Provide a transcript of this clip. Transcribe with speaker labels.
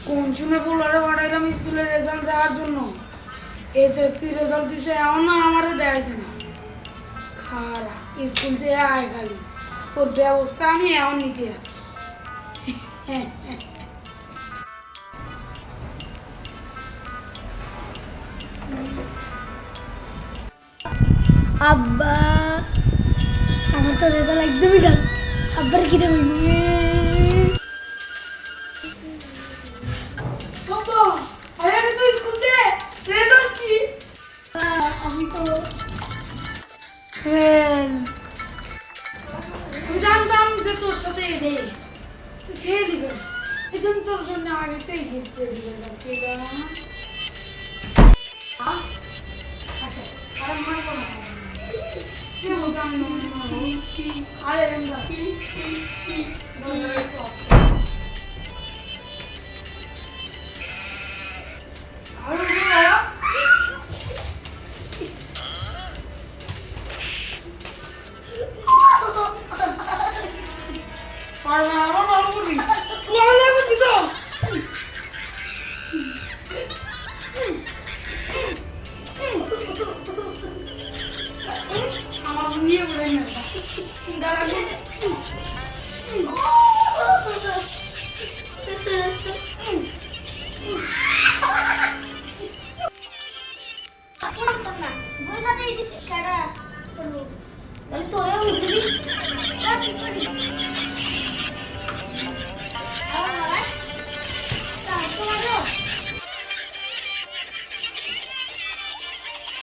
Speaker 1: কোন শুনে ফুলারে পাঠাইলাম স্কুলের রেজাল্ট দেওয়ার জন্য। এইচএসসি রেজাল্ট দিছে এমন না আমারে দেখাইছে না। খারা স্কুল থেকে আয় খালি তোর ব্যবস্থা আমি এমন নিতে আছি।
Speaker 2: আব্বা আমার তো রেজাল্ট একদমই গেল। আব্বার কি দেবো?
Speaker 1: বাবা আয়া গেছো স্কুল থেকে রেজাল্ট কি?
Speaker 2: আমি তো
Speaker 1: ফেল। আমি জানতাম যে তোর সাথে এডে তুই ফেলই কর। এই জন্য তোর জন্য আগেতেই গিফট রেডি করে রাখছিলাম। আচ্ছা আর মনে করো তুই বলতাম আরে রেন্দা